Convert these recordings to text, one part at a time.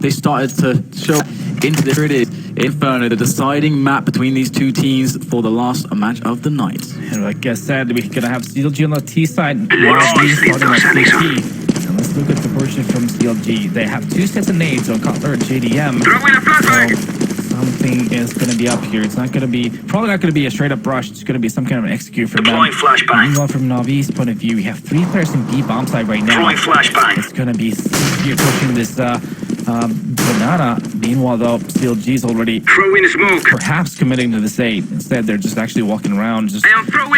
they started to show into this. Here it is, Inferno, the deciding map between these two teams for the last match of the night. And like I said, we're gonna have CLG on the T side, NAVI starting on CT. And let's look at the version from CLG. They have 2 sets of nades on Cutler and JDM. So something is gonna be up here. It's not gonna be, probably not gonna be a straight up rush. It's gonna be some kind of an execute from them. Meanwhile, from NAVI's point of view, we have 3 players in B bomb side right now. It's gonna be you're pushing this banana. Meanwhile, though, CLG's already perhaps committing to this A. Instead, they're just actually walking around, just trying to feel out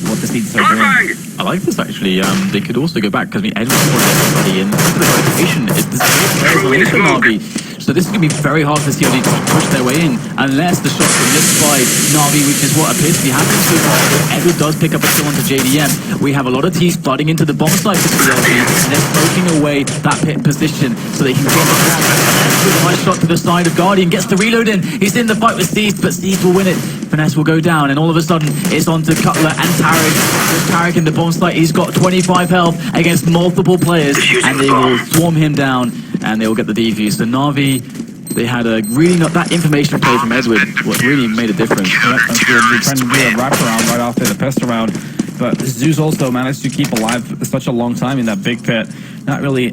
what the seeds are doing. I like this actually. They could also go back because I mean, Edward's put everybody in. The rotation is the NAVI. So this is going to be very hard for CLG to push their way in unless the shots are missed by NAVI, which is what appears to be happening so far. Edward does pick up a kill onto JDM. We have a lot of T's flooding into the bomb side for CLG, and they're poking away that pit position so they can get the bomb. With a nice shot to the side of Guardian, gets the reload in. He's in the fight with Steez, but Steez will win it. Finesse will go down, and all of a sudden, it's on to Cutler and Tarek. With Tarek in the bomb site, he's got 25 health against multiple players, and they will swarm him down, and they will get the defuse. So NAVI, they had a really not that information play from Edward, what really made a difference. Yep, and so they're trying to do a wraparound right after the pistol round. But Zeus also managed to keep alive such a long time in that big pit. Not really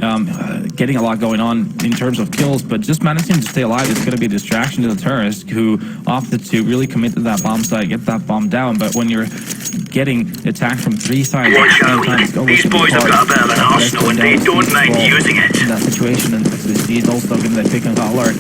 getting a lot going on in terms of kills, but just managing to stay alive is going to be a distraction to the terrorist, who opted to really commit to that bomb site, get that bomb down. But when you're getting attacked from 3 sides at the same time, it's always these boys have got a bit of an arsenal and they don't mind using it. In that situation, and he's also given that pick and collar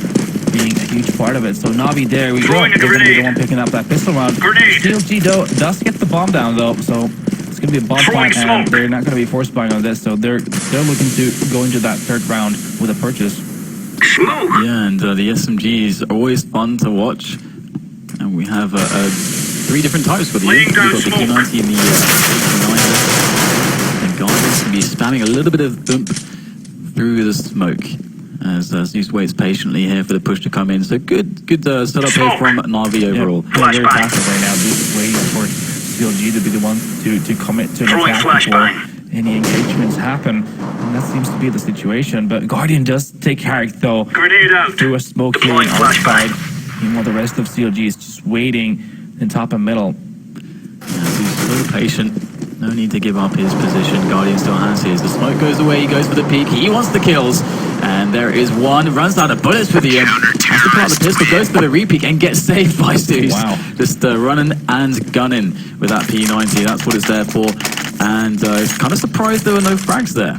being a huge part of it. So NAVI, there we go. They're going to be the one picking up that pistol round. CLG does get the bomb down though, so it's going to be a bomb fight, and they're not going to be forced buying on this. So they're looking to go into that 3rd round with a purchase. Yeah, and the SMGs are always fun to watch, and we have 3 different types for the We've got the P90 and the 89. And Guardians can be spamming a little bit of bump through the smoke as Zeus waits patiently here for the push to come in. So good setup here from NAVI overall. Yeah, very passive right now. Just waiting for CLG to be the one to commit to an attack before any engagements happen. And that seems to be the situation. But Guardian does take Carrick though through a smoke here on the side. Meanwhile, the rest of CLG is just waiting in top and middle. Yeah, he's a little patient. No need to give up his position. Guardian still has his. The smoke goes away. He goes for the peek. He wants the kills. And there is one. Runs out of bullets for the end. Has to pull out the pistol. Goes for the repeat and gets saved by Zeus. Wow. Just running and gunning with that P90. That's what it's there for. And kind of surprised there were no frags there.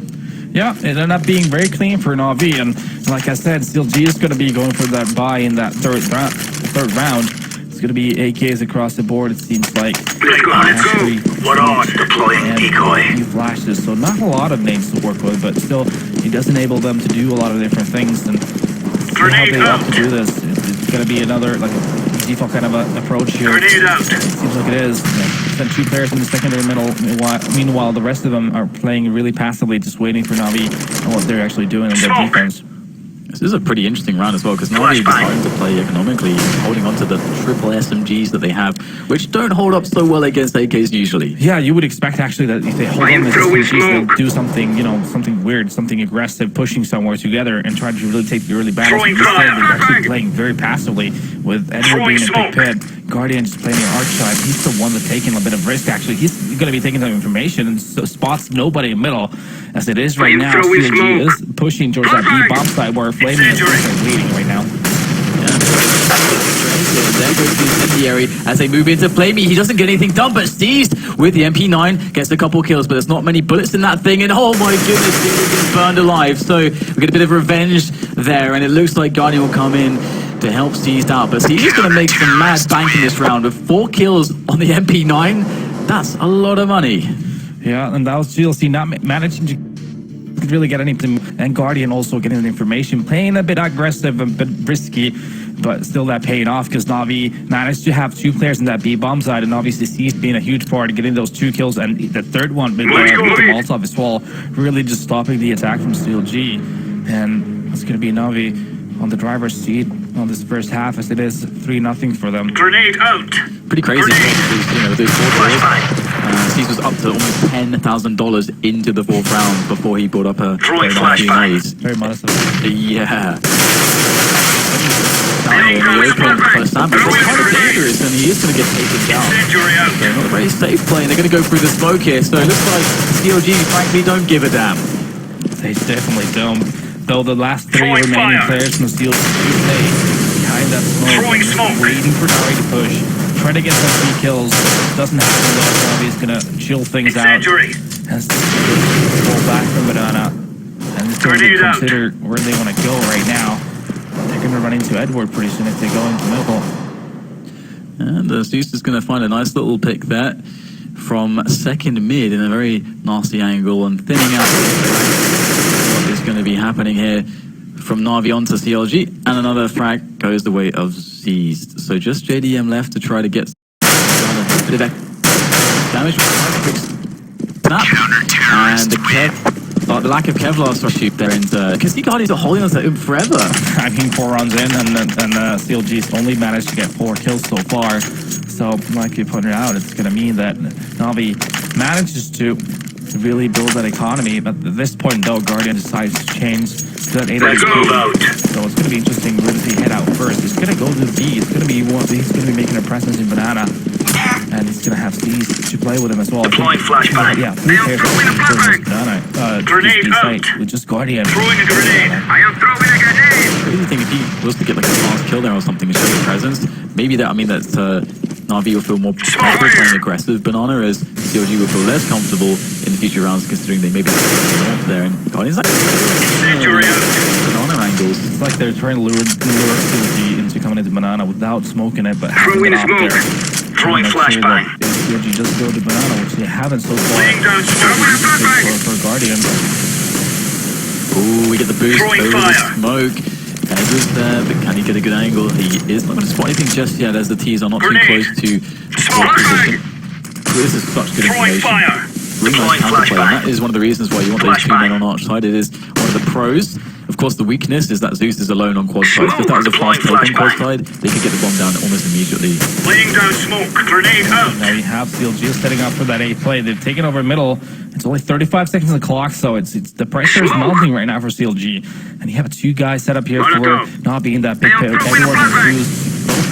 Yeah, it ended up being very clean for NAVI. And like I said, CLG is going to be going for that buy in that third round. It's going to be AKs across the board, it seems like. Let's go. What on? Deploying decoy. Few flashes, so not a lot of names to work with, but still, it does enable them to do a lot of different things. And Grenade how they out. have to do this. It's going to be another like default kind of an approach here. Grenade out. It seems like it is. Sent 2 players in the secondary middle. Meanwhile, the rest of them are playing really passively, just waiting for NAVI and what they're actually doing in their defense. This is a pretty interesting round as well, because NAVI is starting to play economically, holding on to the triple SMGs that they have, which don't hold up so well against AKs usually. Yeah, you would expect actually that if they hold on to the SMGs, they'll do something, you know, something weird, something aggressive, pushing somewhere together and try to really take the early battles. Instead, they're actually playing very passively, with Edward being a big pit, Guardian just playing the arc side. He's the one that's taking a bit of risk actually. He's going to be taking some information and so spots nobody in the middle. As it is right now, CLG is pushing towards that B bomb side where Flaming is waiting right now. There goes the incendiary as they move into Flamey. He doesn't get anything done, but Steez with the MP9 gets a couple kills, but there's not many bullets in that thing, and oh my goodness, he gets burned alive. So we get a bit of revenge there, and it looks like Guardian will come in to help Steez out, but Steez is going to make some mad bank in this round with 4 kills on the MP9. That's a lot of money. Yeah, and that was GLC not managing to really get anything, and Guardian also getting the information, playing a bit aggressive, a bit risky, but still that paying off because NAVI managed to have 2 players in that B bomb side, and obviously Steez being a huge part of getting those 2 kills, and the third one with the Molotov as well, really just stopping the attack from CLG. And it's going to be NAVI on the driver's seat on this first half, as it is 3-0 for them. Grenade out. Pretty crazy. You know, those 4 players. Cease was up to almost $10,000 into the 4th round before he brought up a Throwing very flashbang. Very modest. Yeah. Down here in the open for Sam, but it's kind of dangerous, and he is going to get taken down. Incendiary out. They're not a very safe play, and they're going to go through the smoke here. So it looks like CLG, frankly, don't give a damn. They definitely don't. Though the last 3 Throwing remaining fire. players from Steel stay behind that smoke, Throwing just smoke. waiting for Nari to push. Trying to get some free kills. Doesn't happen though. Navi is gonna chill things out. Incendiary. Has to pull back from Banana. And it's going to Grenade out. consider where they want to go right now. They're going to run into Edward pretty soon if they go into middle. And Zeus is going to find a nice little pick there from second mid in a very nasty angle and thinning out what is going to be happening here from Navi onto CLG, and another frag goes the way of Seized. So just JDM left to try to get a bit of damage. Snap. And the lack of Kevlar shoot there, and because the Guardians are holding us at him forever. I mean, 4 rounds in, and CLG's only managed to get 4 kills so far. So, like you pointed out, it's going to mean that Navi manages to really build that economy. But at this point, though, Guardian decides to change to that 8 Let's move out. So it's going to be interesting where does he head out first. He's going to go to B. He's going to be making a presence in Banana. And he's going to have C's to play with him as well. Deploying flashbang. Yeah, I am throwing a flashbang. Banana. Grenade out. With just Guardian. Throwing a grenade. I am throwing a grenade. I really think if he was to get like a fast kill there or something to show his presence, maybe that, I mean, that Navi will feel more comfortable playing aggressive Banana, as CLG will feel less comfortable in the future rounds, considering they may be north there. And Guardians like Incendiary out. Banana angles. It's like they're trying to lure CLG into coming into Banana without smoking it, but having Throwing it out smoke. there. Throwing flashbang. CLG just go to Banana, which they haven't so far. Laying down smoke. For Guardian. Ooh, we get the boost Throwing over fire. the smoke. Edwards there, but can he get a good angle? He is not going to spot anything just yet, as the T's are not Grenade. too close to Smoke. position. This is such good Throwing information. fire. Really Deploying nice counterplay, and flashbang. that is one of the reasons why you want those 2 Flashbang. men on arch side. It is one of the pros. Of course, the weakness is that Zeus is alone on quad side. If that was a Deploying fast take on quad flashbang. side, they could get the bomb down almost immediately. Laying down smoke. Grenade out. Now you have CLG setting up for that 8 play. They've taken over middle. It's only 35 seconds on the clock, so it's the pressure is mounting right now for CLG. And you have 2 guys set up here for not being that big I am pit. throwing a Everyone flashbang. who's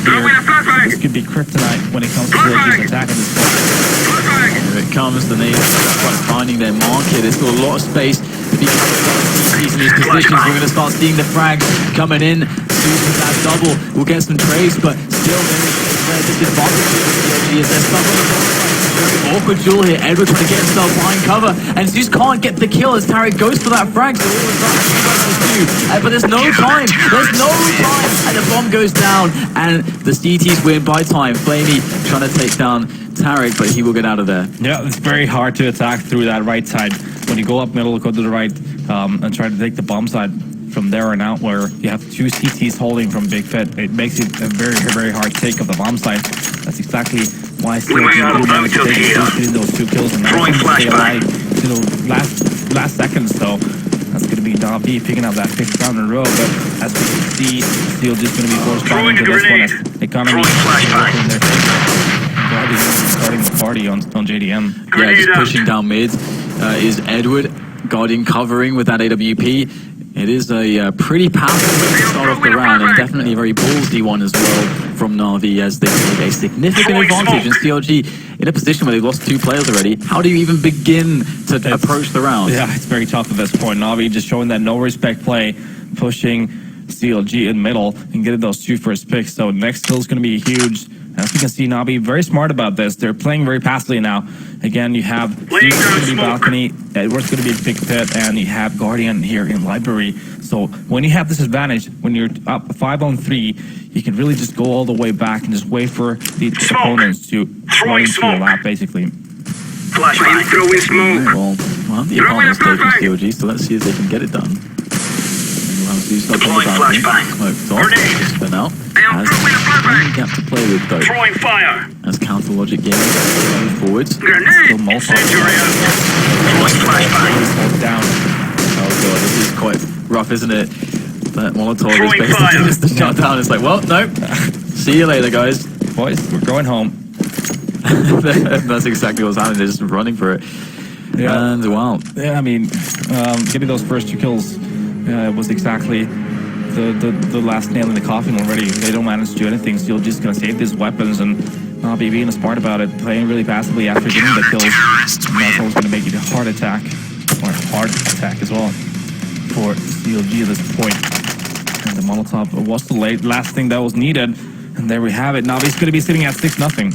Throwing a flashbang. This could be kryptonite when it comes to Flashbang. CLG's attack at this point. Flashbang. Here it comes, the natives are finding their market. There's still a lot of space to be in these positions. We're going to start seeing the frags coming in. Zeus with that double will get some trades, but still there is a disadvantage for CLG as they're stuck on the ball side. Very awkward duel here. Edward trying to get himself behind cover, and Zeus can't get the kill as Tarek goes for that frag. So all of that, but there's no time. There's no time, and the bomb goes down, and the CTs win by time. Flamey trying to take down Tarek, but he will get out of there. Yeah, it's very hard to attack through that right side. When you go up middle, go to the right, and try to take the bomb side from there on out, where you have 2 CTs holding from Big Pit. It makes it a very, very hard take of the bomb side. That's exactly why We may not managed to have take here. those 2 kills and Throwing stay alive flashbang. to the last seconds, though. That's going to be NAVI picking up that 5th round in a row, but as we can see, Steel just going to be forced back Throwing into a this one. grenade. As economy Throwing flashbang. in their favor. Starting the party on JDM. Yeah, Grenade just out. pushing down mid is Edward. Guardian covering with that AWP. It is a pretty powerful way to start off the round, and definitely a very ballsy one as well from Navi, as they take a significant Throwing advantage. And smoke. CLG in a position where they've lost 2 players already. How do you even begin to approach the round? Yeah, it's very tough at this point. Navi just showing that no respect play, pushing CLG in middle and getting those 2 first picks. So next kill is going to be huge. As you can see, Navi very smart about this. They're playing very passively now. Again, you have Laying Zeus down going to be smoke. balcony, Edward's going to be big pit, and you have Guardian here in library. So when you have this advantage, when you're up 5-on-3, you can really just go all the way back and just wait for the Smoke. opponents to Throwing run into your smoke. lap, basically. Flashbang. Throwing smoke. Well, the Throwing opponent's a taking flashbang. CLG, so let's see if they can get it done. And we'll have Zeus up on the Deploying balcony. flashbang. Smoked off. Grenade. Spin out. I am Has throwing a one flashbang. gap to play with, though. Throwing fire. As counter logic games move forwards. Grenade. Still Molotov. Incendiary out. Throwing flashbang. Hold down. Oh god, this is quite rough, isn't it? That Molotov is Throwing basically fire. just the shutdown. It's like, well, no. See you later, guys. Boys, we're going home. That's exactly what's happening. They're just running for it. Yeah. And wow. Yeah, I mean, getting those first 2 kills was exactly the last nail in the coffin already. They don't manage to do anything. Still just gonna save these weapons and not be being smart about it, playing really passively after getting the kills. And that's always gonna make it a hard attack as well for CLG at this point. And the Molotov was the last thing that was needed. And there we have it. Navi's gonna be sitting at 6-0.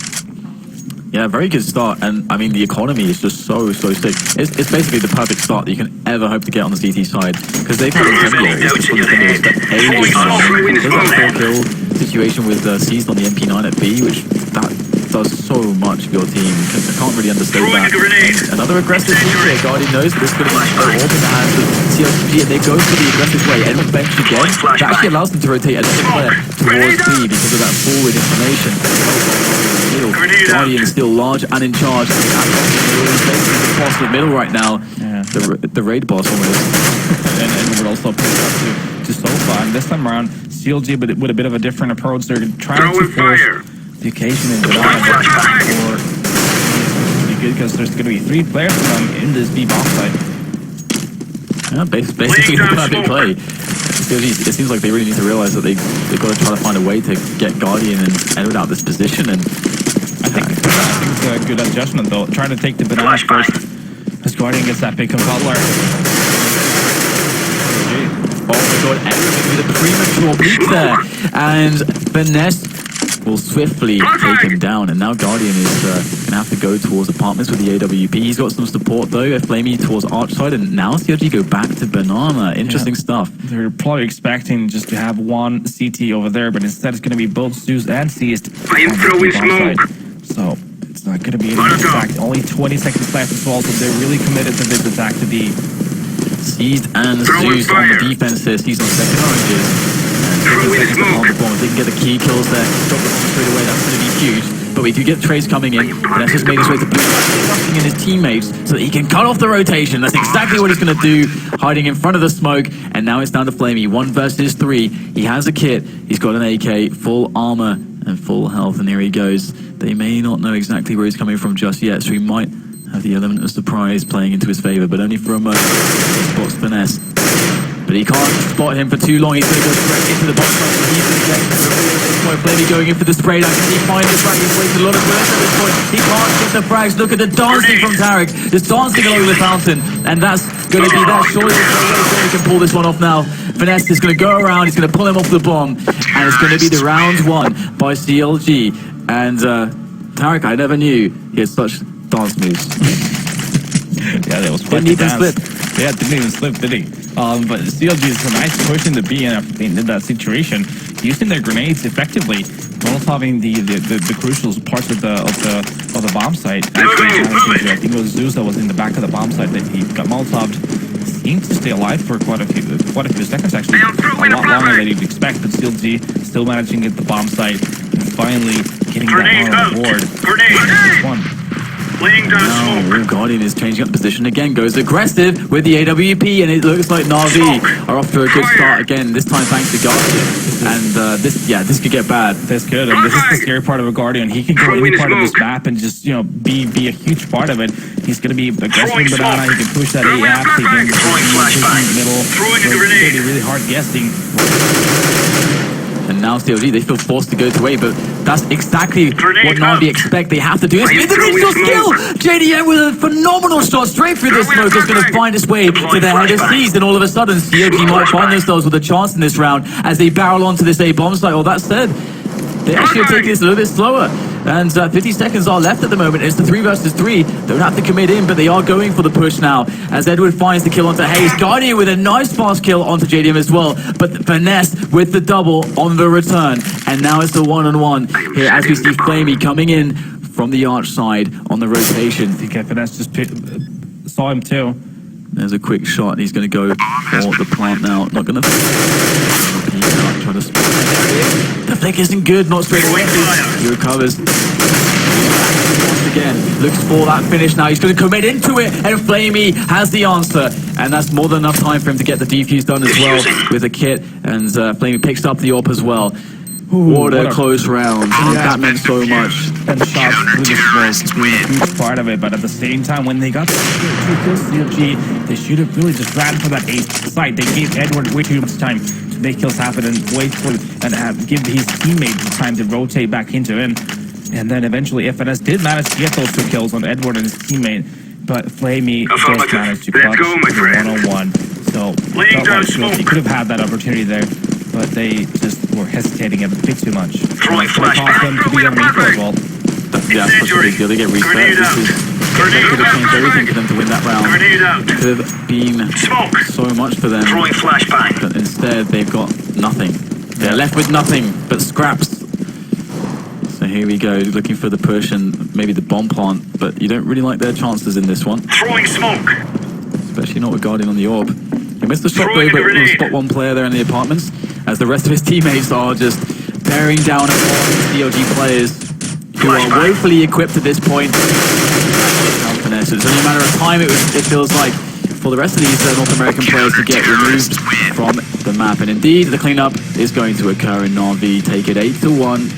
Yeah, very good start, and I mean the economy is just so sick. It's basically the perfect start that you can ever hope to get on the CT side, because they've got incendiaries. It's one of the things that ages now. There's that 4-kill situation with Seized on the MP9 at B, which that does so much for your team. I can't really understate that. And another aggressive team here. Guardian knows this is going to be all in the hands of CLG, and they go for the aggressive way. Edwin bench again. That actually allows them to rotate another player towards B because of that forward information. Guardian is still large and in charge. Basically the boss of middle right now. Yeah. The raid boss almost. and would also pick up to Sofa. And this time around, CLG with a bit of a different approach. They're trying to force the occasion in the or be good because there's going to be 3 players for them in this B bomb site. Yeah, basically a big play. It seems like they really need to realize that they've got to try to find a way to get Guardian and Edward out of this position. And I think it's a good adjustment though. Trying to take the banana first as Guardian gets that big Cutler. Oh my god, Edward with a premature peek there. And Finesse will swiftly take him down, and now Guardian is going to have to go towards apartments with the AWP. He's got some support though, Flamey towards Arch side, and now CLG go back to Banana. Interesting stuff. They're probably expecting just to have one CT over there, but instead it's going to be both Zeus and Seized. I am throwing smoke. So it's not going to be an attack. Only 20 seconds left as well, so they're really committed to this attack to be Seized and Zeus on the defense here. Seized on second oranges. If they can get the key kills there, drop the bomb straight away, that's going to be huge. But we do get Trace coming in, and that's just made his way to blue, trusting in his teammates so that he can cut off the rotation. That's exactly what he's going to do, hiding in front of the smoke. And now it's down to Flamey, 1 versus 3. He has a kit, he's got an AK, full armor and full health, and here he goes. They may not know exactly where he's coming from just yet, so he might have the element of surprise playing into his favor, but only for a moment. He spots Finesse. But he can't spot him for too long. He's going to go straight into the box. He's going to get this point. Flamey going in for the spray down. Can he find the frag? He's wasted a lot of bullets at this point. He can't get the frags. Look at the dancing from Tarek. Just dancing along the fountain. And that's going to be that. Surely he can pull this one off now. Finesse is going to go around. He's going to pull him off the bomb. And it's going to be the round 1 by CLG. And Tarek, I never knew he had such dance moves. Yeah, that was quite didn't even slip. Yeah, didn't even slip, did he? But CLG is a nice push in the B in that situation, using their grenades effectively, molotoving the crucial parts of the bomb site. Actually, I think it was Zeus that was in the back of the bomb site that he got molotoved. Seemed to stay alive for quite a few seconds actually, a lot longer than you'd expect. But CLG still managing to get the bomb site and finally getting that one on board. This one. Now, Guardian is changing up the position again, goes aggressive with the AWP, and it looks like NAVI are off to a good start again, this time thanks to Guardian. And this could get bad. This could, and this is the scary part of a Guardian. He can go any part of this map and just, be a huge part of it. He's going to be aggressive in Banana, he can push that AF, he can push in the middle. So it's going to be really hard guessing. And now CLG, they feel forced to go to A, but that's exactly what NAVI expect. They have to do. It's the digital skill! JDM with a phenomenal shot straight through the smoke is going to find its way to the head of Seized, and all of a sudden CLG might find themselves with a chance in this round as they barrel onto this A bomb site. Well, that said, they actually are taking this a little bit slower. And 50 seconds are left at the moment. It's the 3 versus 3. Don't have to commit in, but they are going for the push now. As Edward finds the kill onto Hayes. Guardian with a nice fast kill onto JDM as well. But Finesse with the double on the return. And now it's the 1-on-1 here as we see Flamey coming in from the arch side on the rotation. I think Finesse just saw him too. There's a quick shot, and he's going to go for the plant now. Not going to... Try to spot. The flick isn't good, not straight away. He recovers. Once again, looks for that finish now. He's going to commit into it, and Flamey has the answer. And that's more than enough time for him to get the defuse done as well with a kit. And Flamey picks up the AWP as well. What a close round. That meant so much. And shots through the smoke being a huge part of it, but at the same time, when they got two kills, CLG, they should have really just ran for that eighth site. They gave Edward way too much time to make kills happen and wait for and give his teammate time to rotate back into him. And then eventually FNS did manage to get those 2 kills on Edward and his teammate, but Flamey just managed to clutch one-on-one. So he could have had that opportunity there, but they just were hesitating a bit too much. Throwing flashbang. Them to be underneath as well. Yeah, that's such a big deal. They get reset. They could have changed everything for them to win that round. It could have been so much for them. Throwing flashbang. But instead, they've got nothing. They're left with nothing but scraps. So here we go, looking for the push and maybe the bomb plant, but you don't really like their chances in this one. Throwing smoke. Especially not with Guardian on the orb. He missed the shot though, but we'll spot one player there in the apartments, as the rest of his teammates are just bearing down on CLG players who are woefully equipped at this point. So it's only a matter of time, it feels like, for the rest of these North American players to get removed from the map. And indeed, the cleanup is going to occur in NAVI. Take it 8-1.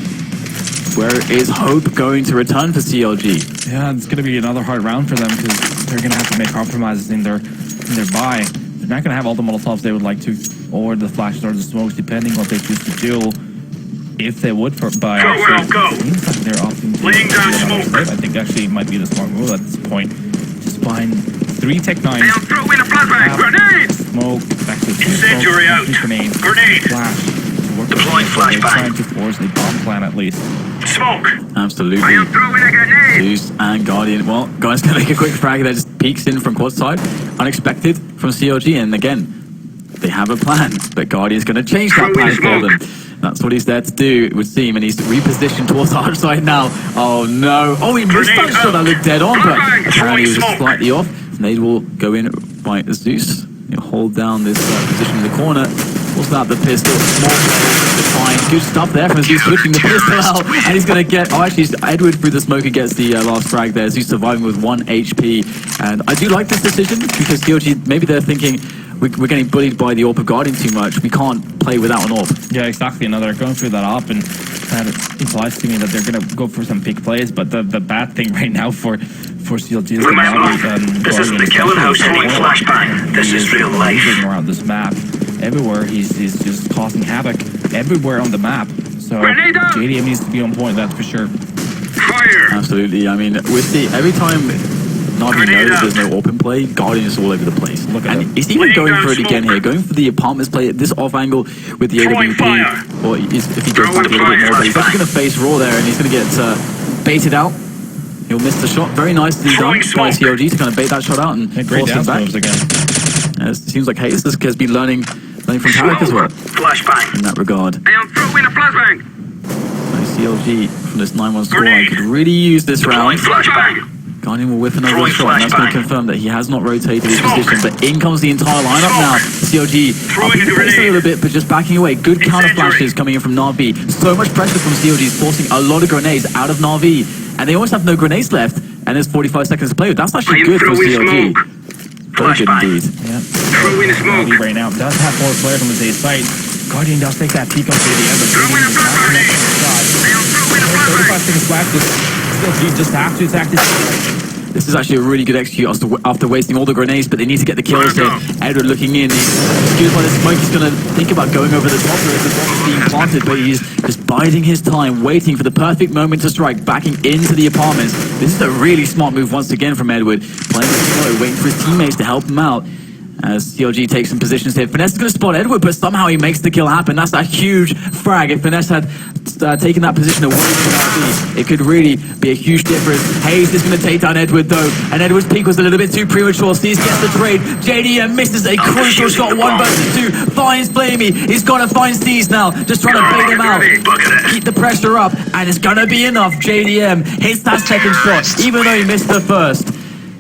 Where is hope going to return for CLG? Yeah, it's going to be another hard round for them because they're going to have to make compromises in their buy. They're not going to have all the Molotovs they would like to, or the flashes or the smokes, depending what they choose to do. If they would buy, it seems like they're opting to laying down smoke. I think actually it might be the smart move at this point. Just buying 3 Tech 9s. They are throwing a flashbang. Grenade! Smoke, back to Incendiary out. Grenade. Flash. Deploying flashbang. Trying to force a bomb plan at least. Smoke. Absolutely. I am throwing a grenade. Zeus and Guardian. Well, guys can make a quick frag that just peeks in from quad side. Unexpected from CLG. And again, they have a plan. But Guardian's going to change that plan for them. That's what he's there to do, it would seem. And he's repositioned towards the hard side now. Oh no. Oh, he missed that shot. That looked dead on. But apparently he was just slightly off. Nade will go in by Zeus. He'll hold down this position in the corner. What's that? The pistol. Small define. Good stuff there from Zeus, switching the pistol out. And he's going to get... Oh, actually, Edward through the smoker gets the last frag there. Zeus surviving with 1 HP. And I do like this decision because CLG, maybe they're thinking, we're getting bullied by the AWP of Guardian too much. We can't play without an AWP. Yeah, exactly. And they're going through that AWP, and that implies to me that they're going to go for some big plays. But the bad thing right now for CLG is this isn't the killing house throwing flashbang. This is real life. Around this map, everywhere he's just causing havoc everywhere on the map. So JDM needs to be on point. That's for sure. Fire. Absolutely. I mean, with the every time NAVI knows there's no AWP in play, Guardian is all over the place. Look at and he's even going for it again here, going for the apartments play at this off angle with the AWP. Or if he goes back a little bit more, but he's actually going to face Raw there, and he's going to get baited out. He'll miss the shot. Very nicely done by CLG to kind of bait that shot out and force him back. It seems like Hayes has been learning from Tarek as well. Flashbang. In that regard. I am throwing a flashbang. CLG from this 9-1 scoreline could really use this round. Flashbang. Guardian will whiff another shot, and that's going to confirm that he has not rotated his position. But in comes the entire lineup now. CLG upping the pace a little bit, but just backing away. Good counter flashes coming in from NAVI. So much pressure from CLG, forcing a lot of grenades out of NAVI. And they almost have no grenades left, and there's 45 seconds to play with. That's actually good for CLG. Very good indeed. Yeah. Throwing smoke. Right now does have 4 players on the A site. Guardian does take that peek on JDM, but throwing a flashbang. 35 seconds left. CLG just have to attack this. This is actually a really good execute after wasting all the grenades, but they need to get the kills here. Edward looking in. Excuse by the smoke, he's going to think about going over the top as the bomb is being planted, but he's just biding his time, waiting for the perfect moment to strike, backing into the apartments. This is a really smart move once again from Edward. Playing slow, waiting for his teammates to help him out. As CLG takes some positions here. Finesse is going to spot Edward, but somehow he makes the kill happen. That's a huge frag. If Finesse had taken that position away from RB, it could really be a huge difference. Hayes is going to take down Edward, though. And Edward's peak was a little bit too premature. Steez gets the trade. JDM misses a crucial shot. 1 versus 2. Finds Flamey. He's got to find Steez now. Just trying to bait him out. Keep the pressure up. And it's going to be enough. JDM hits that second shot, even though he missed the first.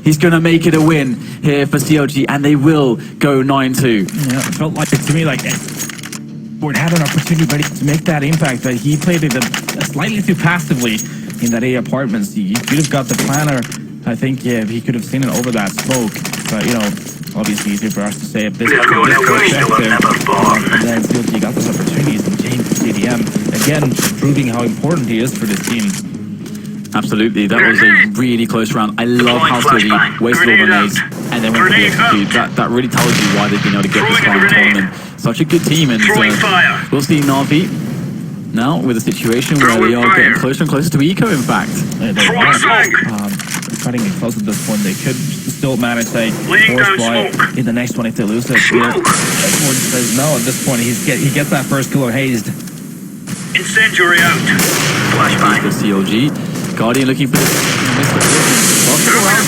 He's going to make it a win here for CLG, and they will go 9-2. Yeah, it felt like, to me, like Edward had an opportunity to make that impact, but he played it slightly too passively in that A apartments. He could have got the planner. I think he could have seen it over that smoke. But, you know, obviously easier for us to say if this was effective. And then CLG got those opportunities, and JDM. Again, proving how important he is for this team. Absolutely, that was a really close round. I love how CLG wasted all the nades and then went to the execute. That really tells you why they've been able to get this far in the tournament. Such a good team, and we'll see NAVI now with a situation where they are getting closer and closer to Eco, in fact. They are cutting it close at this point. They could still manage a force fly in the next one if they lose it. Edward says no at this point. He gets that first killer hazed. Incendiary out. Flashbang. For CLG. Guardian looking for this.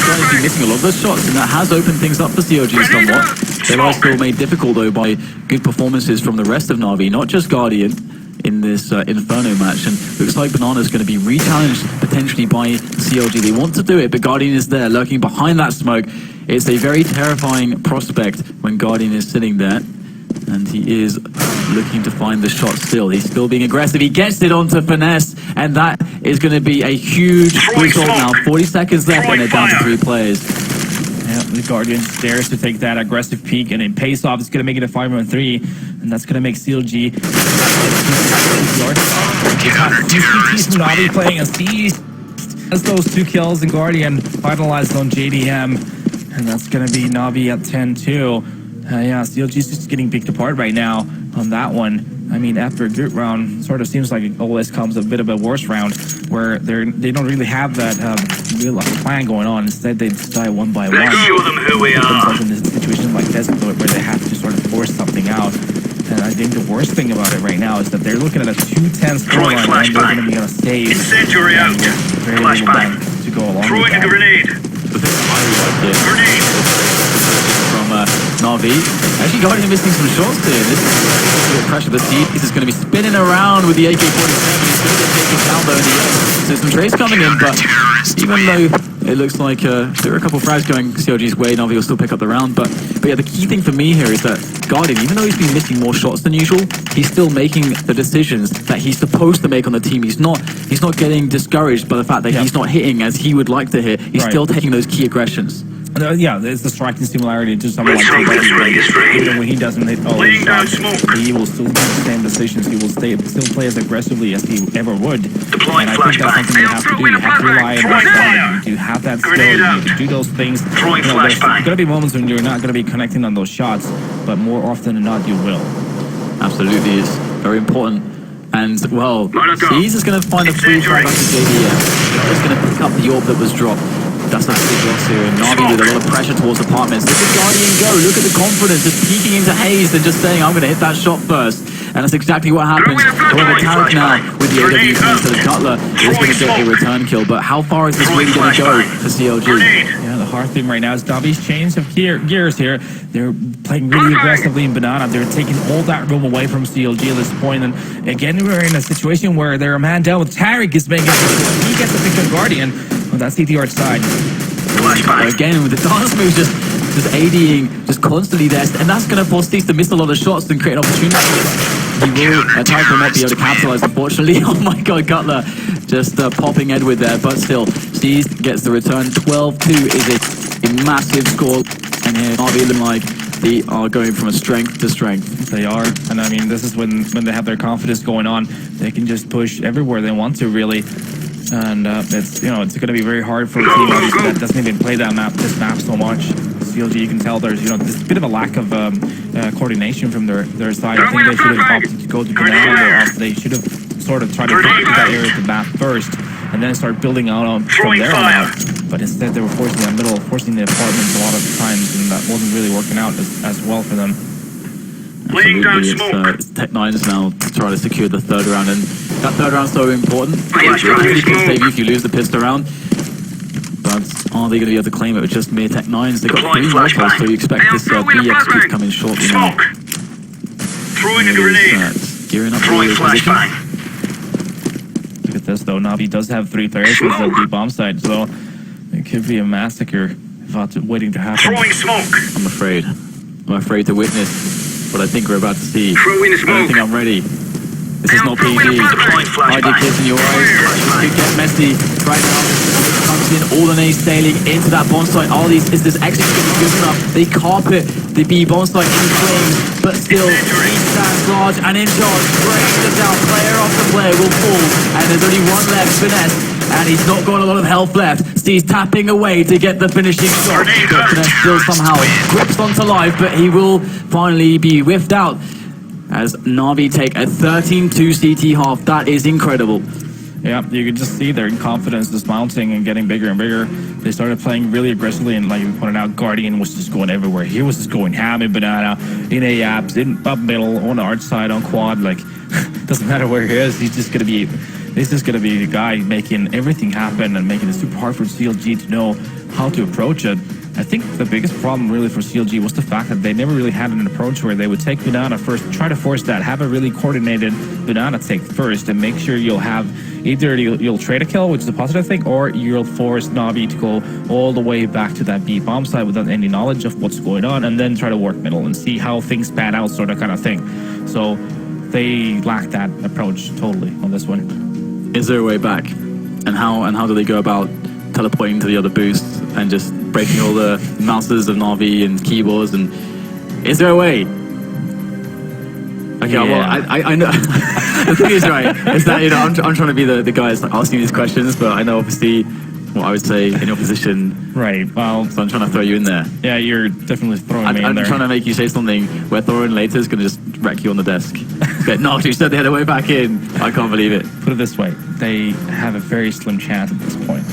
Guardian missing a lot of those shots, and that has opened things up for CLG somewhat. They are still made difficult though by good performances from the rest of NAVI, not just Guardian in this Inferno match. And looks like Banana's going to be re-challenged potentially by CLG. They want to do it, but Guardian is there lurking behind that smoke. It's a very terrifying prospect when Guardian is sitting there. And he is looking to find the shot still. He's still being aggressive. He gets it onto Finesse, and that is going to be a huge result now. 40 seconds left, and they're down to 3 players. Yeah, the Guardian dares to take that aggressive peek, and it pays off. It's going to make it a 5-on-3, and that's going to make CLG. NAVI playing as these as those 2 kills, and Guardian finalized on JDM, and that's going to be NAVI at 10-2. Yeah, CLG's just getting picked apart right now on that one. I mean, after a good round, sort of seems like it always comes a bit of a worse round where they don't really have that real plan going on. Instead, they just die one by one. Let's show them who we are. In a situation like this where they have to sort of force something out. And I think the worst thing about it right now is that they're looking at a 2-10 scoreline, and they're going to be on a stage. Incendiary out. Very little time to go along Throwing with a that. grenade. Grenade. From NAVI. Actually, Guardian missing some shots there. This is the pressure. The Seeds is going to be spinning around with the AK-47. He's going to get taken down though in the end. So some trades coming in, but even though it looks like there are a couple of frags going CLG's way, NAVI will still pick up the round. But yeah, the key thing for me here is that Guardian, even though he's been missing more shots than usual, he's still making the decisions that he's supposed to make on the team. He's not getting discouraged by the fact that he's not hitting as he would like to hit. He's still taking those key aggressions. Yeah, there's the striking similarity to someone like even when he doesn't hit all his shots, he will still make the same decisions. He will still play as aggressively as he ever would. And I think that's something you have to do. You have to rely on that. You have that skill. You need to do those things. There's going to be moments when you're not going to be connecting on those shots, but more often than not, you will. Absolutely, it's very important. And, well, Seas is going to find a free fly back to JDM. He's going to pick up the orb that was dropped. That's a big loss here, and NAVI with a lot of pressure towards apartments. Look at Guardian go, look at the confidence, just peeking into haze and just saying, I'm going to hit that shot first. And that's exactly what happens. However, Tarek now, with the AWP instead of Cutler, is going to get a return kill. But how far is this really going to go for CLG? Yeah, the hard thing right now is NAVI's change of gears here. They're playing really aggressively in Banana. They're taking all that room away from CLG at this point. And again, we're in a situation where they're a man down with Tarek is making it. He gets the pick of Guardian. Well, that's CTR side. Again, with the dance moves just ADing, just constantly there. And that's going to force Steve to miss a lot of shots and create an opportunity. He will, Tarek will not be able to capitalize, unfortunately. Oh my god, Cutler just popping Edward there. But still, Steve gets the return. 12-2 is a massive score. And here, NAVI looking like they are going from a strength to strength. They are. And I mean, this is when they have their confidence going on. They can just push everywhere they want to, really. And it's it's going to be very hard for a team that doesn't even play this map so much. CLG, you can tell there's there's a bit of a lack of coordination from their side. I think they should have opted to go to Banana. They should have sort of tried to get to that area of the map first, and then start building out from there on out. But instead, they were forcing the middle, forcing the apartments a lot of times, and that wasn't really working out as well for them. Absolutely, it's Tech9's now to try to secure the third round, and that third round's so important. It really can save you if you lose the pistol round. But are they going to be able to claim it with just mere Tech9s? They've got 3 more kills, so you expect this BX to come in shortly now. Throwing a grenade. Gearing up Throwing flashbang. Look at this though, NAVI does have 3 players with the bomb site, so it could be a massacre waiting to happen. Throwing smoke. I'm afraid to witness what I think we're about to see. Throwing I don't think I'm ready. This is not PG. Hide your kids in your eyes. This could get messy right now. Comes in, all the nades sailing into that bomb site. Is this execution good enough? They carpet the B bomb site in flames, but still, he stands large and in charge. Breaks it down. Player after player will fall. And there's only one left, Finesse. And he's not got a lot of health left. He's tapping away to get the finishing shot. But Finesse still somehow grips onto life, but he will finally be whiffed out as NAVI take a 13-2 CT half. That is incredible. Yeah, you could just see their confidence is mounting and getting bigger and bigger. They started playing really aggressively, and like you pointed out, Guardian was just going everywhere. He was just going ham in banana, in A apps, in up middle, on the arch side, on quad. Like, doesn't matter where he is, he's just gonna be the guy making everything happen and making it super hard for CLG to know how to approach it. I think the biggest problem really for CLG was the fact that they never really had an approach where they would take banana first, try to force that, have a really coordinated banana take first, and make sure you'll have either you'll trade a kill, which is a positive thing, or you'll force NAVI to go all the way back to that B bomb side without any knowledge of what's going on, and then try to work middle and see how things pan out, sort of kind of thing. So they lack that approach totally on this one. Is there a way back? And how do they go about teleporting to the other boosts and just breaking all the mouses of NAVI and keyboards? And is there a way? Okay, well, I know. The thing is, right, is that, you know, I'm trying to be the guy that's asking these questions, but I know obviously what I would say in your position. Right, well. So I'm trying to throw you in there. Yeah, you're definitely throwing me in there. I'm trying to make you say something where Thorin later is going to just wreck you on the desk. But no, you said they had a way back in. I can't believe it. Put it this way, they have a very slim chance at this point.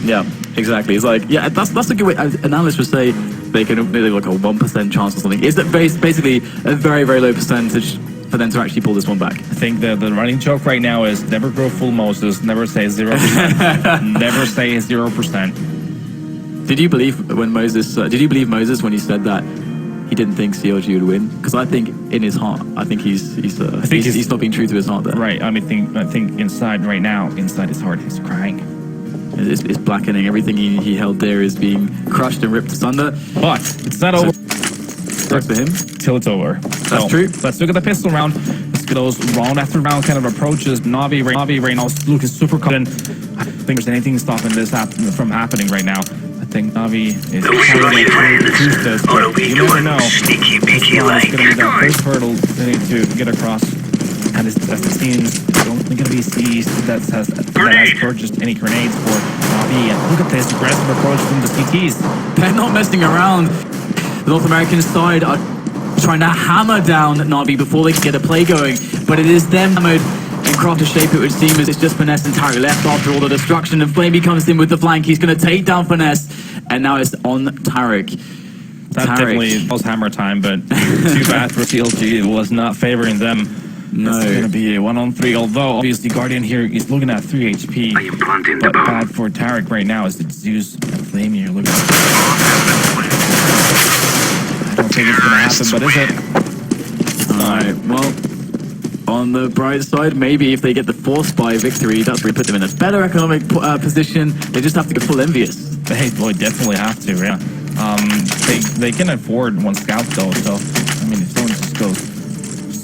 Yeah, exactly. It's like, yeah, that's a good way. An analyst would say they can maybe like a 1% chance or something. Is that basically a very, very low percentage for them to actually pull this one back? I think the running joke right now is never go full Moses, never say 0%, never say 0%. Did you believe when Moses? Did you believe Moses when he said that he didn't think CLG would win? Because I think in his heart, I think he's not being true to his heart there. Right. I think inside right now, inside his heart, he's crying. It's blackening. Everything he held there is being crushed and ripped asunder. But it's not over. Sucks for him. Till it's over. That's true. Let's look at the pistol round. Let's get those round after round kind of approaches. NAVI right now, Luke is super confident. I don't think there's anything stopping this from happening right now. I think NAVI is trying to choose this, but you never know. Sneaky, It's peeky like. going to be that first hurdle they need to get across. And as it seems, I don't think going to be seized that has purchased any grenades for NAVI. And look at this aggressive approach from the CTs. They're not messing around. The North American side are trying to hammer down NAVI before they can get a play going, but it is them hammered in craft to shape. It would seem as it's just Finesse and Tarek left after all the destruction, and Flamey comes in with the flank. He's going to take down Finesse, and now it's on Tarek. That definitely was hammer time, but too bad for CLG. It was not favoring them. No. It's going to be a 1-on-3, although obviously Guardian here is looking at 3 HP. I am planting the But bomb. bad for Tarek right now is that Zeus and Flamey are looking at. I don't think it's going to happen, but is it? Alright, well, on the bright side, maybe if they get the Force Buy victory, that's really put them in a better economic position. They just have to go full envious. They definitely have to, yeah. They can afford one scout though, so I mean, if someone just goes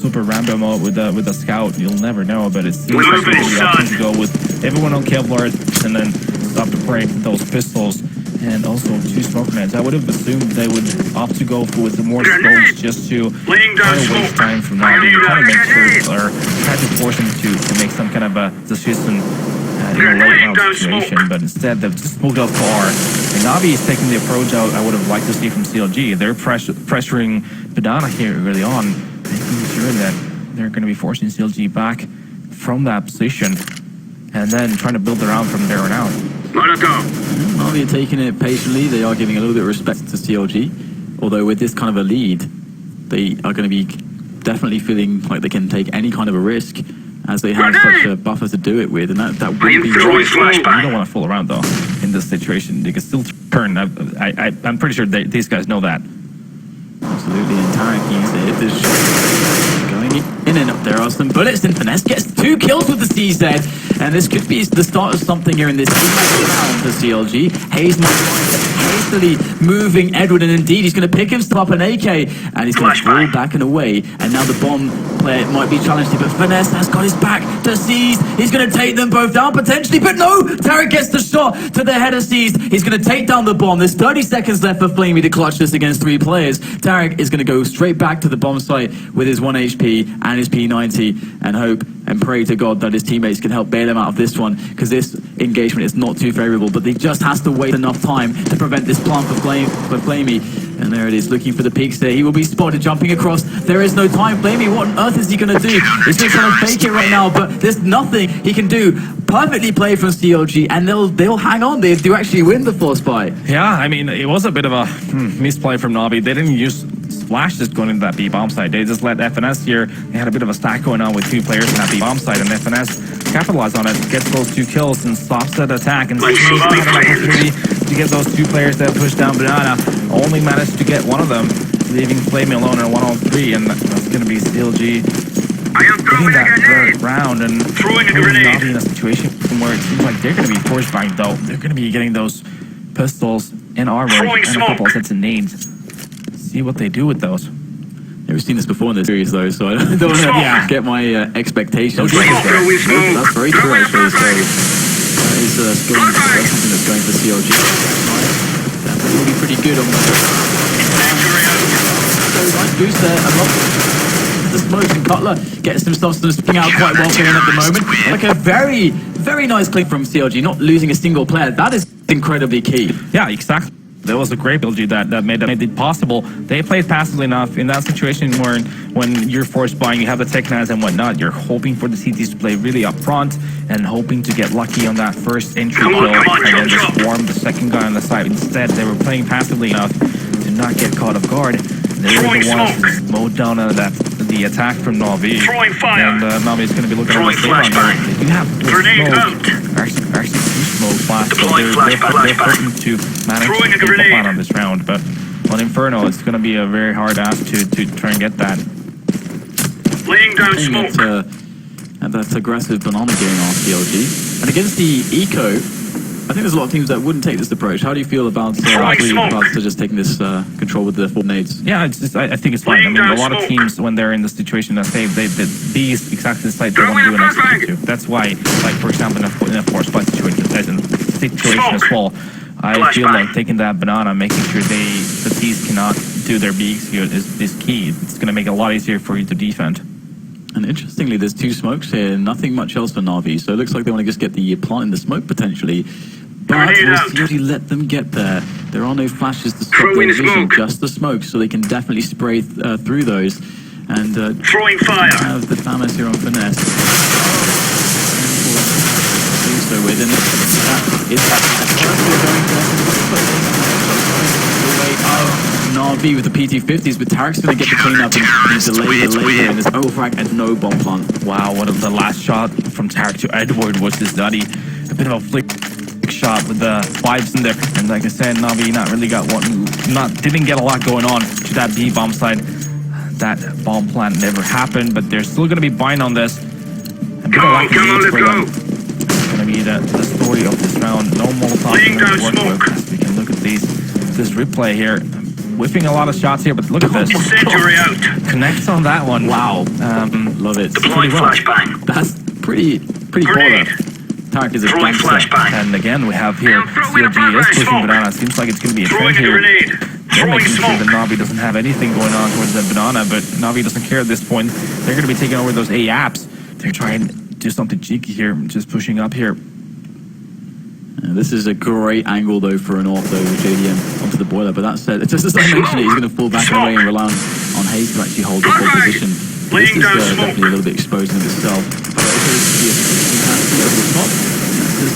super random mode with a scout, you'll never know. But it seems like the option to go with everyone on Kevlar and then stop to break those pistols. And also 2 smoke grenades. I would have assumed they would opt to go with the more scopes just to kind of waste time from NAVI, kind of make sure, or try to force them to make some kind of a decision in a late round situation. But instead, they've just moved up far. And NAVI is taking the approach I would have liked to see from CLG. They're pressuring Banana here early on, making sure that they're going to be forcing CLG back from that position, and then trying to build the round from there on out. NAVI are taking it patiently. They are giving a little bit of respect to CLG. Although with this kind of a lead, they are going to be definitely feeling like they can take any kind of a risk, as they have such a buffer to do it with, and that would be... You don't want to fool around, though, in this situation. They can still turn. I'm pretty sure these guys know that. Absolutely, and Tarek uses it. Going in and up. There are some bullets, and Finesse gets 2 kills with the CZ, and this could be the start of something here in this round for CLG. Hayes might hastily moving Edward, and indeed he's going to pick himself up an AK, and he's going to fall back and away. And now the bomb player might be challenged here, but Finesse has got his back to Seize. He's going to take them both down potentially, but no! Tarek gets the shot to the head of Seize. He's going to take down the bomb. There's 30 seconds left for Flamey to clutch this against 3 players. Tarek is going to go straight back to the bomb site with his 1 HP and his P90 and hope and pray to God that his teammates can help bail him out of this one, because this engagement is not too favorable, but he just has to wait enough time to prevent this plant for Flamey. And there it is, looking for the peaks there. He will be spotted jumping across. There is no time. Flamey, what on earth is he going to do? He's going to try and fake it right now, but there's nothing he can do. Perfectly played from CLG, and they'll hang on. They do actually win the force buy. Yeah, I mean, it was a bit of a misplay from NAVI. They didn't use flashes going into that B bomb site. They just let FNS here. They had a bit of a stack going on with 2 players in that B bomb site, and FNS capitalized on it, gets those 2 kills, and stops that attack. And had an opportunity to get those 2 players that pushed down Banana. Only managed to get one of them, leaving Flamey alone in 1-on-3, and that's going to be CLG getting that third round and putting NAVI in a situation where it seems like they're going to be force buying, though. They're going to be getting those pistols in armor and a couple of sets of nades. See what they do with those. Yeah, we've seen this before in this series, though, so I don't want to get my expectations. That's very true, actually. So that is something that's going for CLG. That will be pretty good on the nice boost there. I love the smokes, and Cutler gets himself sticking out quite well for him at the moment. Like a very, very nice click from CLG, not losing a single player. That is incredibly key. Yeah, exactly. That was a great build that made it possible. They played passively enough in that situation where when you're force buying, you have the tech nines and whatnot, you're hoping for the CTs to play really up front and hoping to get lucky on that first entry kill and then just warm the second guy on the side. Instead, they were playing passively enough to not get caught off guard. They were the ones that mowed down the attack from NAVI. And NAVI is going to be looking at the save on there. They do have smoke. Actually, smoke flash, so they're hoping to manage to take the plan on this round. But on Inferno, it's going to be a very hard ask to try and get that. Laying down smoke. And that's aggressive banana game on CLG. And against the Eco, I think there's a lot of teams that wouldn't take this approach. How do you feel about just taking this control with the 4 nades? Yeah, I think it's fine. I mean, a lot of teams, when they're in the situation that these exactly the site they want to do an execute to. That's why, like, for example, in a force buy situation as well, I feel like taking that banana, making sure the T's cannot do their B execute is key. It's going to make it a lot easier for you to defend. And interestingly, there's 2 smokes here, nothing much else for NAVI, so it looks like they want to just get the plant in the smoke potentially. But we'll usually let them get there. There are no flashes to stop their vision, just the smoke, so they can definitely spray through those. And throwing fire. Have the Thanos here on Finesse. Do so with, and that is NAVI with the PT50s, but Tarek's going to get the clean up and delay the laser, and there's no frag and no bomb plant. Wow, one of the last shot from Tarek to Edward was this nutty. A bit of a flick shot with the vibes in there, and like I said, NAVI didn't get a lot going on to that B bomb side. That bomb plant never happened, but they're still going to be buying on this. A bit of lack of needs for them. It's going to be the story of this round. No Molotov to work with. As we can look at this replay here. Whipping a lot of shots here, but look at this. Incendiary out. Connects on that one. Wow. Love it. Deploying flashbang. That's pretty baller. Tarek is a gangster. And again, we have here CLG is pushing banana. Seems like it's going to be a trend here. They're making sure that NAVI doesn't have anything going on towards the banana, but NAVI doesn't care at this point. They're going to be taking over those A apps. They're trying to do something cheeky here, just pushing up here. This is a great angle, though, for an auto JDM onto the boiler. But that said, just as I mentioned it, he's going to fall back away and rely on Hayes to actually hold the full position. This is definitely a little bit exposed in itself.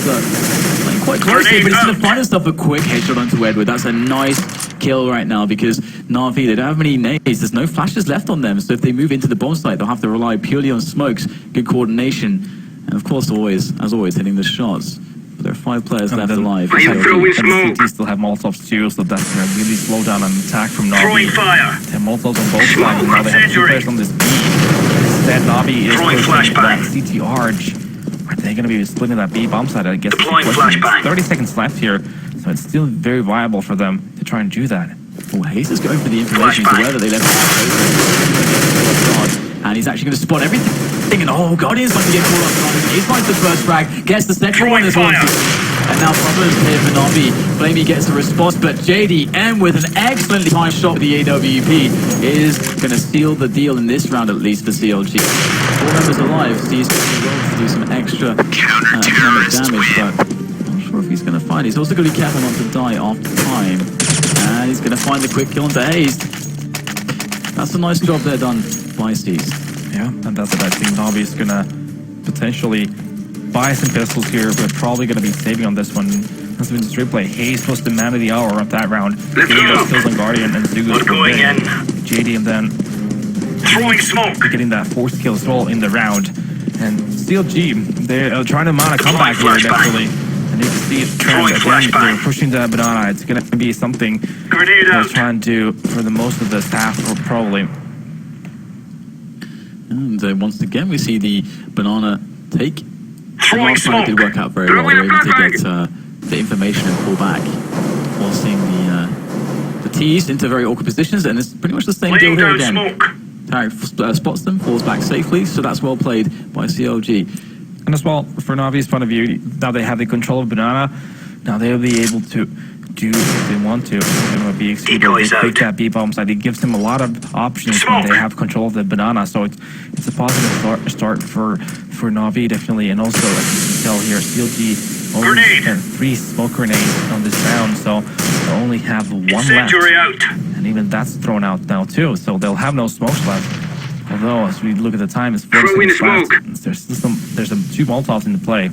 Playing quite closely, but he's going to find himself a quick headshot onto Edward. That's a nice kill right now, because NAVI, they don't have many nades. There's no flashes left on them. So if they move into the bomb site, they'll have to rely purely on smokes, good coordination, and of course, as always, hitting the shots. But there are 5 players left alive. And the CT still have Molotovs too, so that's going to really slow down an attack from NAVI. Throwing fire. 10 Molotovs on both sides, and now they have 2 players on this B. Instead, NAVI is pushing that CT Arch. Are they going to be splitting that B bomb side? I guess the question is 30 seconds left here. So it's still very viable for them to try and do that. Oh, Hayes is going for the information to where they left and he's actually going to spot everything. And oh, Guardian's going to get called off. He finds the first frag, gets the second one as well. And now problems here for NAVI. Flamey gets a response, but JDM with an excellently timed shot with the AWP is going to seal the deal in this round, at least for CLG. 4 members alive, so he's going to do some extra economic damage, but I'm not sure if he's going to find it. He's also going to be careful not to die after time. And he's going to find the quick kill onto Hayes. That's a nice job there done by Steez. Yeah, and that's what I think NAVI is going to potentially buy some pistols here, but probably going to be saving on this one. That's been straight play. Hayes was the man of the hour of that round. Let's getting go. those kills on Guardian and Zugus going in. JD and then Throwing smoke. getting that 4th kill as well in the round. And CLG, they're trying to mount a comeback here eventually. And you can see it trend again. They're pushing the banana. It's going to be something Grenade they're out. trying to do for the most of this half, or probably. And once again, we see the banana take. Throwing Last time it did smoke. work out very well. They were able to get the information and pull back while seeing the T's into very awkward positions. And it's pretty much the same deal Laying here down again. smoke. Tarek spots them, falls back safely, so that's well played by CLG. And as well, for Navi's point of view, now they have the control of banana. Now they'll be able to do if they want to. BXQ, Decoys they pick out. that B-bomb side. It gives them a lot of options Smoke. when they have control of the banana. So it's a positive start for Navi, definitely. And also, as you can tell here, CLG only Grenade. spent 3 smoke grenades on this round. So they'll only have 1 left. Incendiary out. And even that's thrown out now too. So they'll have no smokes left. Although, as we look at the time, it's 4 Throwing seconds left. smoke. There's some 2 Molotovs in the play.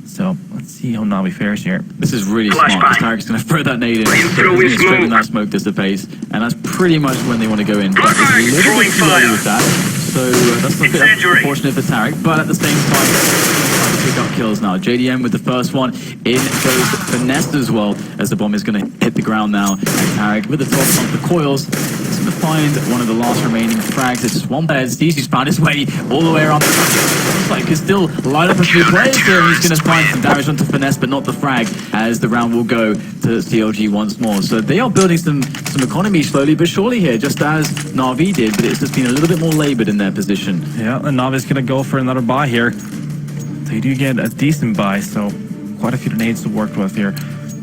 So let's see how Navi fares here. This is really Flashbang. smart. Tarek's going to throw that nade in. Throwing Straight when smoke. that smoke dissipates. And that's pretty much when they want to go in. But it's a Flashbang. little Throwing bit too early fire. with that. So that's a bit Incendiary. unfortunate for Tarek. But at the same time, trying to pick up kills now. JDM with the first one. In goes Finesse as well, as the bomb is going to hit the ground now. And Tarek with the top on the coils. He's going to find one of the last remaining frags. It's just one player. He's found his way all the way around the track. Looks like he can still light up a few players here. And he's going to find some damage onto Finesse, but not the frag, as the round will go to CLG once more. So they are building some economy slowly but surely here, just as Na'Vi did, but it's just been a little bit more labored in their position. Yeah, and Navi's going to go for another buy here. They do get a decent buy, so quite a few grenades to work with here.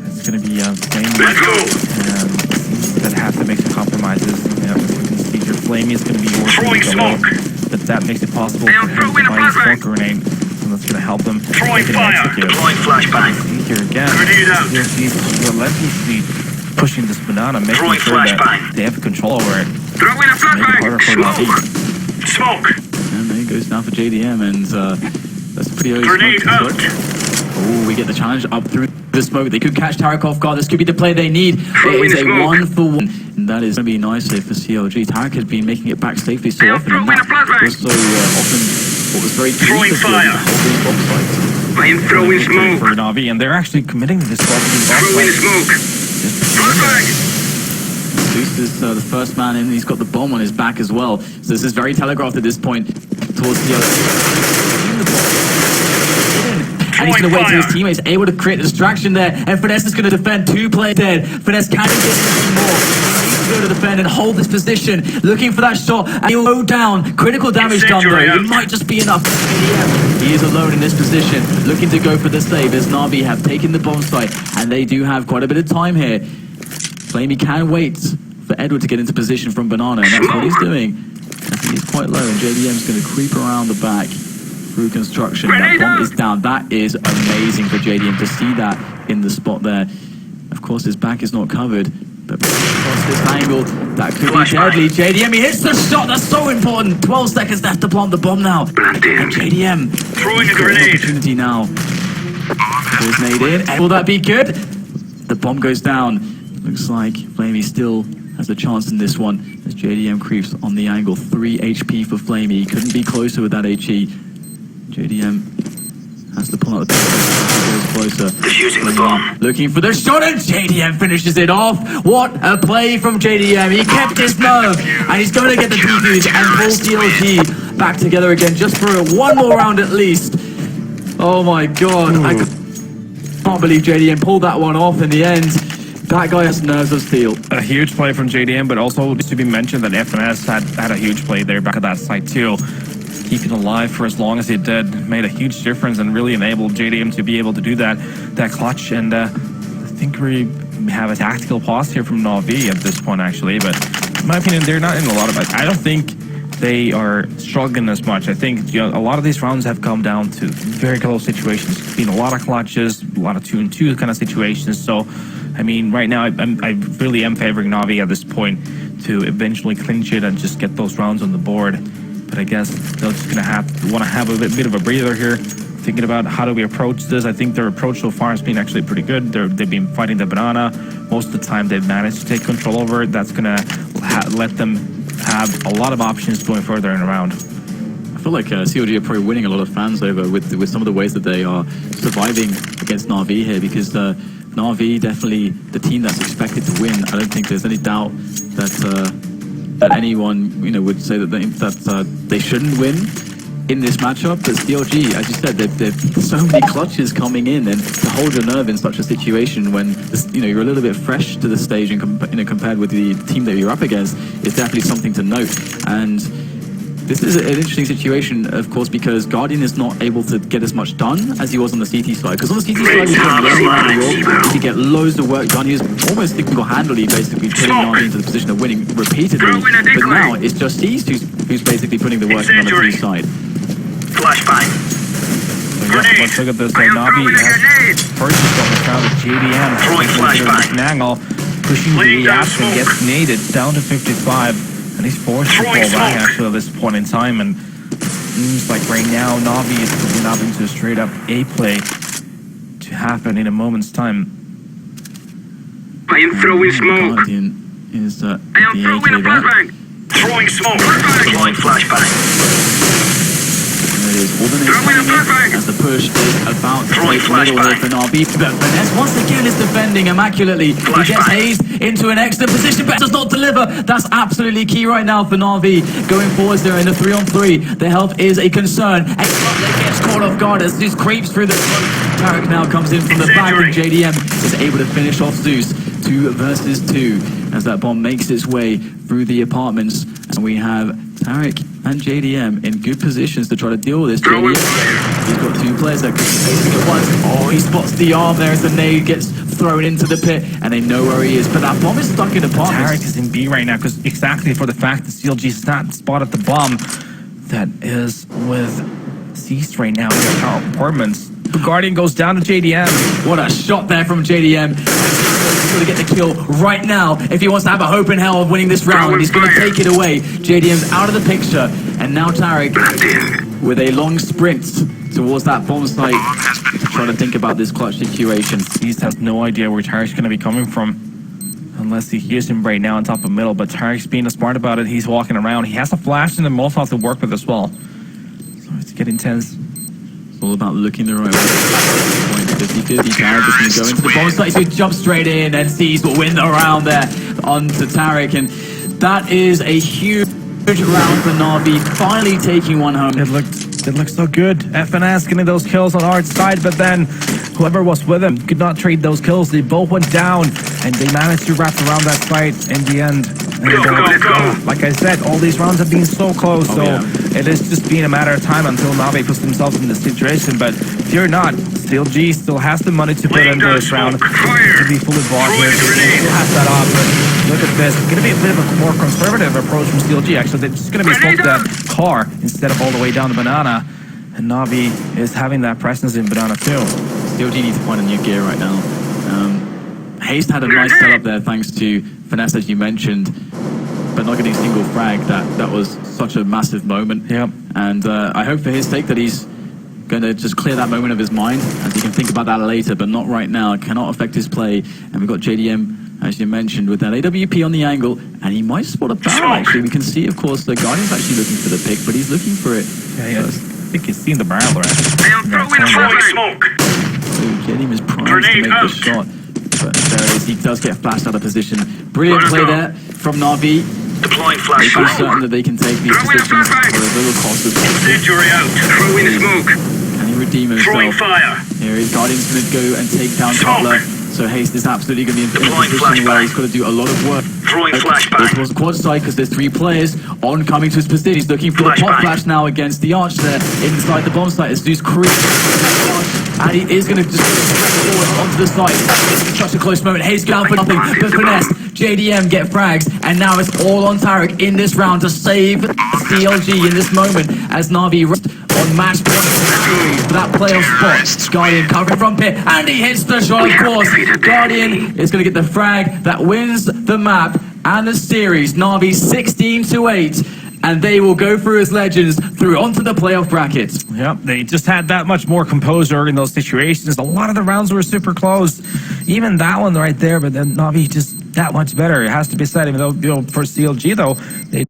It's going to be Flamey Let's go. that have to make some compromises. Yeah, as you can see here, Flamey is going to be Throwing smoke. but that makes it possible I am for him to throwing a buy a flashbang. smoke grenade, and that's going to help them. Throwing make an fire. execute. Deploying flashbang. See here again. Grenade out. He's relentlessly pushing this banana, making Throwing sure that flashbang. they have control over it. Throwing a Make it harder for flashbang. Navi. Smoke. And there he goes down for JDM, and that's pretty early. Grenade smoke. out. Oh, we get the challenge up through the smoke. They could catch Tarek off guard. This could be the play they need. Throwing It is a smoke. 1-for-1. And that is going to be nice here for CLG. Tarek has been making it back safely so I am often. And throwing that a flashbang. was so often what was very key Throwing for CLG to fire. hold these bomb sites. I am throwing For smoke. Navi, and they're actually committing to this Throwing smoke. Flashbang. Zeus is the first man in. He's got the bomb on his back as well. So this is very telegraphed at this point towards the and he's going to wait till his teammates able to create a distraction there. And Finesse is going to defend 2 players dead. Finesse can get anything more. He needs to go to defend and hold this position. Looking for that shot. And he'll go down. Critical damage done though. Incendiary out. It might just be enough. He is alone in this position. Looking to go for the save as Navi have taken the bomb site. And they do have quite a bit of time here. Flamey can wait for Edward to get into position from Banana. And that's what he's doing. I think he's quite low. And JDM's going to creep around the back. Through construction. That bomb is down. That is amazing for JDM to see that in the spot there. Of course, his back is not covered, but across this angle, that could be deadly. JDM, he hits the shot. That's so important. 12 seconds left to plant the bomb now. And JDM Throwing a got an grenade. opportunity now. There's nade in. And will that be good? The bomb goes down. Looks like Flamey still has a chance in this one as JDM creeps on the angle. 3 HP for Flamey. He couldn't be closer with that HE. JDM has to pull out the pistol. He goes closer. Defusing the bomb. Looking for the shot, and JDM finishes it off. What a play from JDM. He kept his nerve, and he's going to get the defuse and pull CLG back together again just for one more round at least. Oh my god. I Can't believe JDM pulled that one off in the end. That guy has nerves of steel. A huge play from JDM, but also to be mentioned that FNS had a huge play there back at that site too. Keeping alive for as long as it did made a huge difference and really enabled JDM to be able to do that clutch. And I think we have a tactical pause here from NAVI at this point, actually. But in my opinion, they're not in a lot of. I don't think they are struggling as much. I think a lot of these rounds have come down to very close situations. It's been a lot of clutches, a lot of 2-2 kind of situations. So, I mean, right now, I really am favoring NAVI at this point to eventually clinch it and just get those rounds on the board. But I guess they're just gonna want to have a bit of a breather here, thinking about how do we approach this. I think their approach so far has been actually pretty good. They've been fighting the banana. Most of the time, they've managed to take control over it. That's gonna let them have a lot of options going further in the round. I feel like COG are probably winning a lot of fans over with some of the ways that they are surviving against NAVI here, because NAVI definitely the team that's expected to win. I don't think there's any doubt that anyone would say that they shouldn't win in this matchup. But CLG, as you said, they've so many clutches coming in, and to hold your nerve in such a situation when you're a little bit fresh to the stage and compared with the team that you're up against is definitely something to note. And this is an interesting situation, of course, because Guardian is not able to get as much done as he was on the CT side. Because on the CT side, he could get loads of work done. He was almost single-handedly basically putting NAVI into the position of winning repeatedly. But now it's just Seized who's basically putting the work in on the team side. Flashbang. So yes, let's look at this. NAVI has purchased on the crowd of JDM. Throwing flashbang. An angle, pushing the Aspen, gets naded down to 55. And he's forced to fall back actually at this point in time, and it seems like right now NAVI is putting up into a straight up A play to happen in a moment's time. I am throwing smoke. Guardian is I am throwing a flashbang. Throwing smoke. Deploying flashbang. There it is. All the names as the push is about to take middle here for NAVI. But Vanessa once again is defending immaculately. He gets hazed into an excellent position, but does not deliver. That's absolutely key right now for NAVI. Going forwards there in the 3-on-3. Their health is a concern. Excellent gets caught off guard as Zeus creeps through the smoke. Tarek now comes in from the back, and JDM is able to finish off Zeus 2 versus 2 as that bomb makes its way through the apartments. And we have Tarek and JDM in good positions to try to deal with this. JDM, he's got 2 players that can facing at once. Oh, he spots the arm there as the nade gets thrown into the pit, and they know where he is. But that bomb is stuck in apartments. Tarek is in B right now because exactly for the fact that CLG's not spotted the bomb that is with Seized right now in the apartments. The Guardian goes down to JDM. What a shot there from JDM. He's going to get the kill right now if he wants to have a hope in hell of winning this round, and he's going to take it away. JDM's out of the picture, and now Tarek with a long sprint towards that bomb site, trying to think about this clutch situation. Seized has no idea where Tarek's going to be coming from unless he hears him right now on top of middle, but Tarek's being smart about it. He's walking around. He has a flash and a Molotov to work with as well. So it's getting intense. It's all about looking the right way. 50-50, Tarek is going to go into the bomb site, so he jumps straight in, and Seized will win the round there onto Tarek, and that is a huge round for NAVI, finally taking one home. It looked so good. FNS getting those kills on our side, but then whoever was with him could not trade those kills. They both went down, and they managed to wrap around that fight in the end. And like I said, all these rounds have been so close, it is just being a matter of time until NAVI puts themselves in this situation. But fear not, CLG still has the money to put into this round to be fully bought here. Still has that option. Look at this. It's going to be a bit of a more conservative approach from CLG. Actually, they're just going to be smoked that car instead of all the way down the banana. And NAVI is having that presence in banana too. CLG needs to find a new gear right now. Haste had a nice setup there thanks to Finesse, as you mentioned, but not getting a single frag. That was such a massive moment. Yep. And I hope for his sake that he's going to just clear that moment of his mind, as he can think about that later, but not right now. It cannot affect his play. And we've got JDM, as you mentioned, with that AWP on the angle, and he might spot a barrel, actually. We can see, of course, the Guardian's actually looking for the pick, but he's looking for it. Yeah, I think he's seen the barrel already. I am throwing smoke. So JDM is primed to make the shot. But there it is, he does get flashed out of position. Brilliant play there from NAVI. Deploying Making flashbang. certain that they can take these positions for as little cost as possible. Incendiary out. Throwing smoke. Can he redeem himself? Throwing fire. Here is Guardian's going to go and take down Smoke. Cutler. So Haste is absolutely going to be in a Deploying position where flashbang. he's got to do a lot of work. Throwing This flashbang. was quad side because there's 3 players on coming to his position. He's looking for the pop Flashbang. flash now against the Arch there inside the bomb site. As Zeus creeps, and he is going to just forward onto the site. Such a close moment. Hayes down for nothing, but finesse. JDM get frags, and now it's all on Tarek in this round to save CLG in this moment as Navi on match point for that playoff spot. Guardian covering from pit, and he hits the shot, of course. Guardian is going to get the frag that wins the map and the series. Navi 16-8, and they will go through as legends through onto the playoff brackets. Yep, they just had that much more composure in those situations. A lot of the rounds were super close. Even that one right there, but then Navi just that much better. It has to be said, even though, for CLG though, they